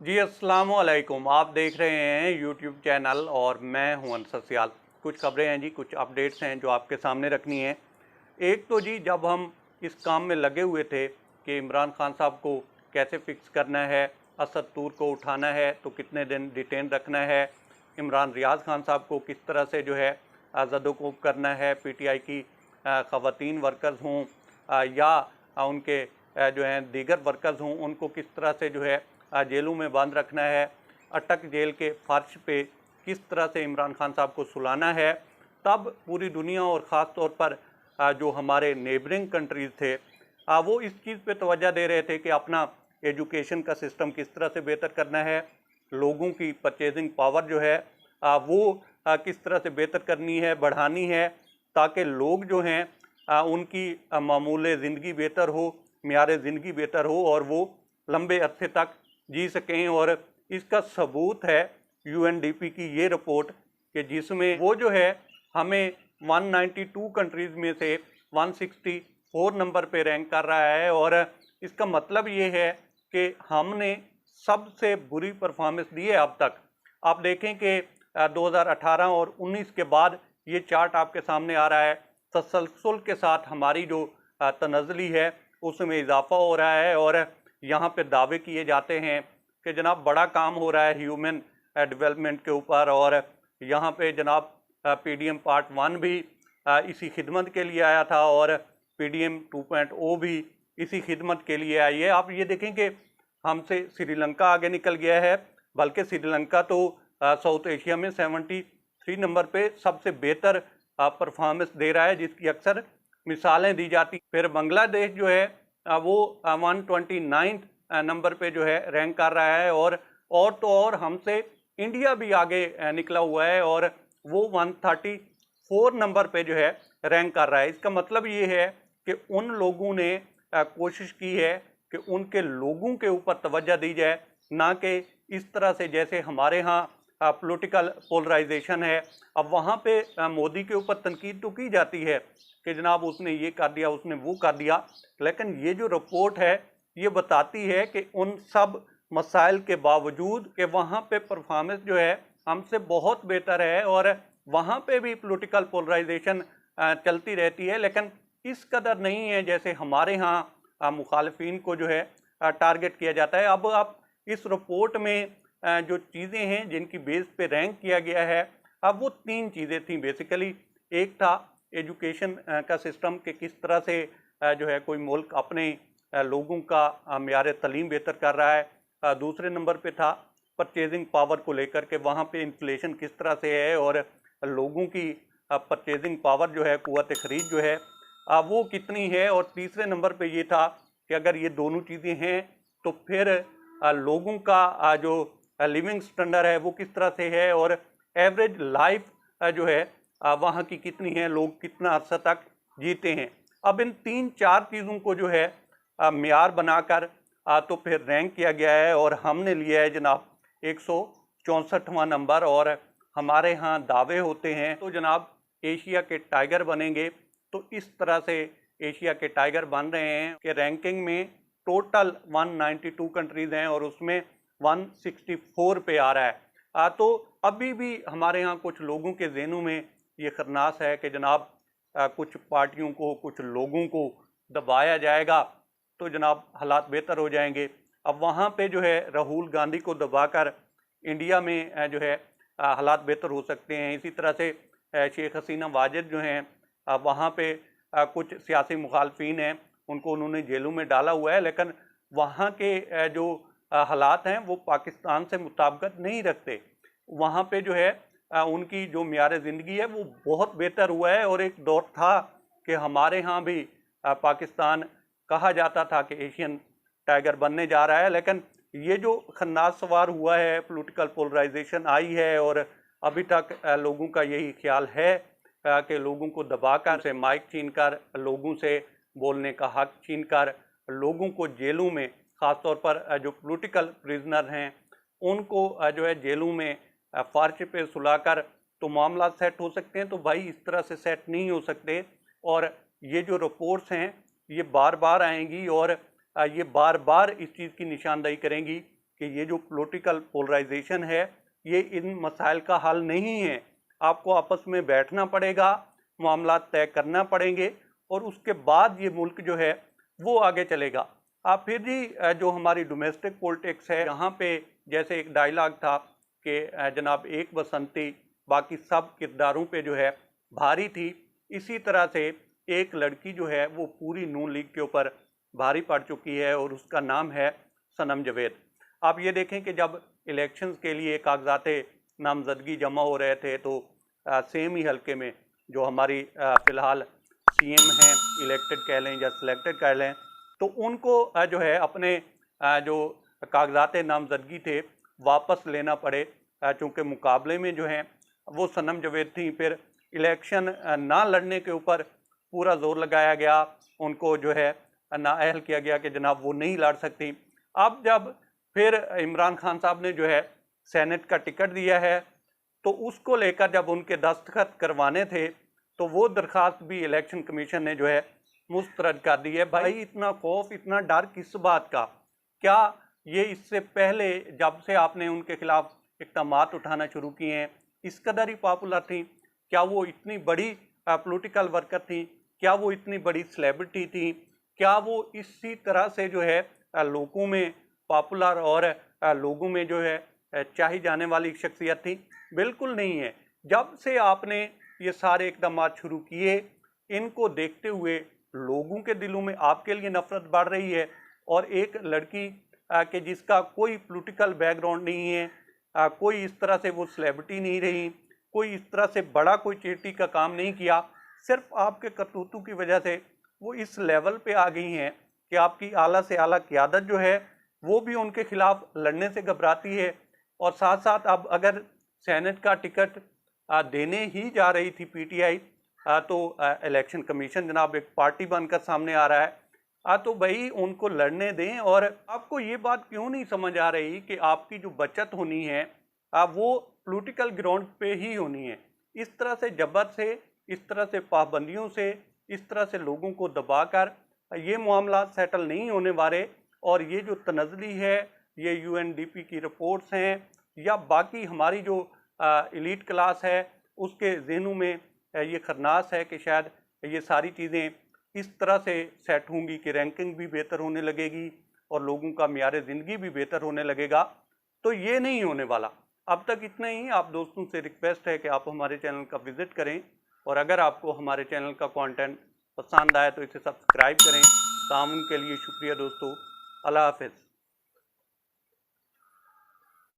जी अस्सलाम वालेकुम। आप देख रहे हैं यूट्यूब चैनल और मैं हूं अंसर सियाल। कुछ खबरें हैं जी, कुछ अपडेट्स हैं जो आपके सामने रखनी है। एक तो जी, जब हम इस काम में लगे हुए थे कि इमरान खान साहब को कैसे फिक्स करना है, असद तूर को उठाना है तो कितने दिन डिटेन रखना है, इमरान रियाज खान साहब को किस तरह से जो है ज़दोकोब करना है, पीटीआई की ख़वातीन वर्कर्स हों या उनके जो हैं दीगर वर्कर्स हों, उनको किस तरह से जो है जेलों में बंद रखना है, अटक जेल के फर्श पे किस तरह से इमरान खान साहब को सुलाना है। तब पूरी दुनिया और ख़ास तौर पर जो हमारे नेबरिंग कंट्रीज़ थे वो इस चीज़ पे तवज्जो दे रहे थे कि अपना एजुकेशन का सिस्टम किस तरह से बेहतर करना है, लोगों की परचेजिंग पावर जो है वो किस तरह से बेहतर करनी है, बढ़ानी है, ताकि लोग जो हैं उनकी मामूल ज़िंदगी बेहतर हो, मियार ज़िंदगी बेहतर हो और वो लंबे अरसे तक जी सकें। और इसका सबूत है यूएनडीपी की ये रिपोर्ट कि जिसमें वो जो है हमें 192 कंट्रीज़ में से 164 नंबर पे रैंक कर रहा है। और इसका मतलब ये है कि हमने सबसे बुरी परफॉर्मेंस दी है अब तक। आप देखें कि 2018 और 19 के बाद ये चार्ट आपके सामने आ रहा है, तसलसल के साथ हमारी जो तनज़ली है उसमें इजाफा हो रहा है। और यहाँ पे दावे किए जाते हैं कि जनाब बड़ा काम हो रहा है ह्यूमन डेवलपमेंट के ऊपर, और यहाँ पे जनाब पीडीएम पार्ट 1 भी इसी खिदमत के लिए आया था और पीडीएम 2.0 भी इसी खिदमत के लिए आई है। आप ये देखें कि हमसे श्रीलंका आगे निकल गया है, बल्कि श्रीलंका तो साउथ एशिया में 73 नंबर पे सबसे बेहतर परफॉर्मेंस दे रहा है, जिसकी अक्सर मिसालें दी जाती। फिर बांग्लादेश जो है वो 129 नंबर पे जो है रैंक कर रहा है। और तो और हमसे इंडिया भी आगे निकला हुआ है और वो 134 नंबर पे जो है रैंक कर रहा है। इसका मतलब ये है कि उन लोगों ने कोशिश की है कि उनके लोगों के ऊपर तवज्जो दी जाए, ना कि इस तरह से जैसे हमारे यहाँ पॉलिटिकल पोलराइजेशन है। अब वहाँ पे मोदी के ऊपर तनकीद तो की जाती है कि जनाब उसने ये कर दिया, उसने वो कर दिया, लेकिन ये जो रिपोर्ट है ये बताती है कि उन सब मसाइल के बावजूद कि वहाँ पे परफॉर्मेंस जो है हमसे बहुत बेहतर है और वहाँ पे भी पॉलिटिकल पोलराइजेशन चलती रहती है, लेकिन इस कदर नहीं है जैसे हमारे यहाँ मुखालफिन को जो है टारगेट किया जाता है। अब आप इस रिपोर्ट में जो चीज़ें हैं जिनकी बेस पे रैंक किया गया है, अब वो 3 चीज़ें थी बेसिकली। एक था एजुकेशन का सिस्टम कि किस तरह से जो है कोई मुल्क अपने लोगों का म्यार तलीम बेहतर कर रहा है। दूसरे नंबर पे था परचेजिंग पावर को लेकर के वहाँ पे इन्फ्लेशन किस तरह से है और लोगों की परचेजिंग पावर जो है, क़ुव्वत ख़रीद जो है वो कितनी है। और तीसरे नंबर पे ये था कि अगर ये दोनों चीज़ें हैं तो फिर लोगों का जो लिविंग स्टैंडर्ड है वो किस तरह से है और एवरेज लाइफ जो है वहाँ की कितनी है, लोग कितना अर्सा तक जीते हैं। अब इन 3-4 चीज़ों को जो है म्यार बनाकर तो फिर रैंक किया गया है और हमने लिया है जनाब 164वां नंबर। और हमारे यहाँ दावे होते हैं तो जनाब एशिया के टाइगर बनेंगे। तो इस तरह से एशिया के टाइगर बन रहे हैं कि रैंकिंग में टोटल 192 कंट्रीज़ हैं और उसमें 164 पे आ रहा है। तो अभी भी हमारे यहाँ कुछ लोगों के ज़हनों में ये खरनास है कि जनाब कुछ पार्टियों को, कुछ लोगों को दबाया जाएगा तो जनाब हालात बेहतर हो जाएंगे। अब वहाँ पे जो है राहुल गांधी को दबाकर इंडिया में जो है हालात बेहतर हो सकते हैं। इसी तरह से शेख हसीना वाजिद जो हैं वहाँ पे कुछ सियासी मुखालफिन हैं, उनको उन्होंने जेलों में डाला हुआ है, लेकिन वहाँ के जो हालात हैं वो पाकिस्तान से मुताबिकत नहीं रखते। वहाँ पे जो है उनकी जो म्यार ज़िंदगी है वो बहुत बेहतर हुआ है। और एक दौर था कि हमारे यहाँ भी पाकिस्तान कहा जाता था कि एशियन टाइगर बनने जा रहा है, लेकिन ये जो खन्नास सवार हुआ है, पॉलिटिकल पोलराइजेशन आई है और अभी तक लोगों का यही ख्याल है कि लोगों को दबाकर से माइक छीनकर, लोगों से बोलने का हक छीनकर, लोगों को जेलों में, ख़ासतौर पर जो पॉलिटिकल प्रिजनर हैं उनको जो है जेलों में फर्श पे सुलाकर तो मामला सेट हो सकते हैं। तो भाई इस तरह से सेट नहीं हो सकते। और ये जो रिपोर्ट्स हैं ये बार बार आएंगी और ये बार बार इस चीज़ की निशानदेही करेंगी कि ये जो पॉलिटिकल पोलराइजेशन है ये इन मसाइल का हल नहीं है। आपको आपस में बैठना पड़ेगा, मामला तय करना पड़ेंगे और उसके बाद ये मुल्क जो है वो आगे चलेगा। आप फिर भी जो हमारी डोमेस्टिक पॉलिटिक्स है, यहाँ पे जैसे एक डायलॉग था कि जनाब एक बसंती बाकी सब किरदारों पे जो है भारी थी, इसी तरह से एक लड़की जो है वो पूरी नून लीग के ऊपर भारी पड़ चुकी है और उसका नाम है सनम जावेद। आप ये देखें कि जब इलेक्शंस के लिए कागजाते नामजदगी जमा हो रहे थे तो सेम ही हलके में जो हमारी फ़िलहाल सीएम हैं, इलेक्टेड कह लें या सिलेक्टेड कह लें, तो उनको जो है अपने जो कागजाते नामजदगी थे वापस लेना पड़े, चूँकि मुकाबले में जो हैं वो सनम जावेद थी। फिर इलेक्शन ना लड़ने के ऊपर पूरा जोर लगाया गया, उनको जो है नाअहल किया गया कि जनाब वो नहीं लड़ सकती। अब जब फिर इमरान खान साहब ने जो है सेनेट का टिकट दिया है तो उसको लेकर जब उनके दस्तखत करवाने थे तो वो दरख्वास्त भी इलेक्शन कमीशन ने जो है मुस्तरद कर दी है। भाई इतना खौफ, इतना डर किस बात का? क्या ये इससे पहले जब से आपने उनके खिलाफ इक़दामात उठाना शुरू किए हैं इस कदर ही पॉपुलर थी? क्या वो इतनी बड़ी पॉलिटिकल वर्कर थी? क्या वो इतनी बड़ी सेलिब्रिटी थी? क्या वो इसी तरह से जो है लोगों में पॉपुलर और लोगों में जो है चाही जाने वाली शख्सियत थी? बिल्कुल नहीं है। जब से आपने ये सारे इक़दामात शुरू किए, इनको देखते हुए लोगों के दिलों में आपके लिए नफ़रत बढ़ रही है। और एक लड़की कि जिसका कोई पॉलिटिकल बैकग्राउंड नहीं है, कोई इस तरह से वो सेलिब्रिटी नहीं रही, कोई इस तरह से बड़ा कोई चेटी का काम नहीं किया, सिर्फ आपके करतूतों की वजह से वो इस लेवल पे आ गई हैं कि आपकी आला से आला क़यादत जो है वो भी उनके खिलाफ लड़ने से घबराती है। और साथ साथ अब अगर सेनेट का टिकट देने ही जा रही थी पीटीआई, तो इलेक्शन कमीशन जनाब एक पार्टी बनकर सामने आ रहा है, तो भाई उनको लड़ने दें। और आपको ये बात क्यों नहीं समझ आ रही कि आपकी जो बचत होनी है वो पॉलिटिकल ग्राउंड पे ही होनी है? इस तरह से जबर से, इस तरह से पाबंदियों से, इस तरह से लोगों को दबाकर ये मामला सेटल नहीं होने वाले। और ये जो तनज़ली है, ये यूएनडीपी की रिपोर्ट्स हैं या बाकी हमारी जो एलीट क्लास है उसके ज़हनों में ये खरनास है कि शायद ये सारी चीज़ें इस तरह से सेट होंगी कि रैंकिंग भी बेहतर होने लगेगी और लोगों का मियार ज़िंदगी भी बेहतर होने लगेगा। तो ये नहीं होने वाला। अब तक इतना ही। आप दोस्तों से रिक्वेस्ट है कि आप हमारे चैनल का विज़िट करें और अगर आपको हमारे चैनल का कंटेंट पसंद आए तो इसे सब्सक्राइब करें। तामुन के लिए शुक्रिया दोस्तों। अल्लाह हाफ़िज़।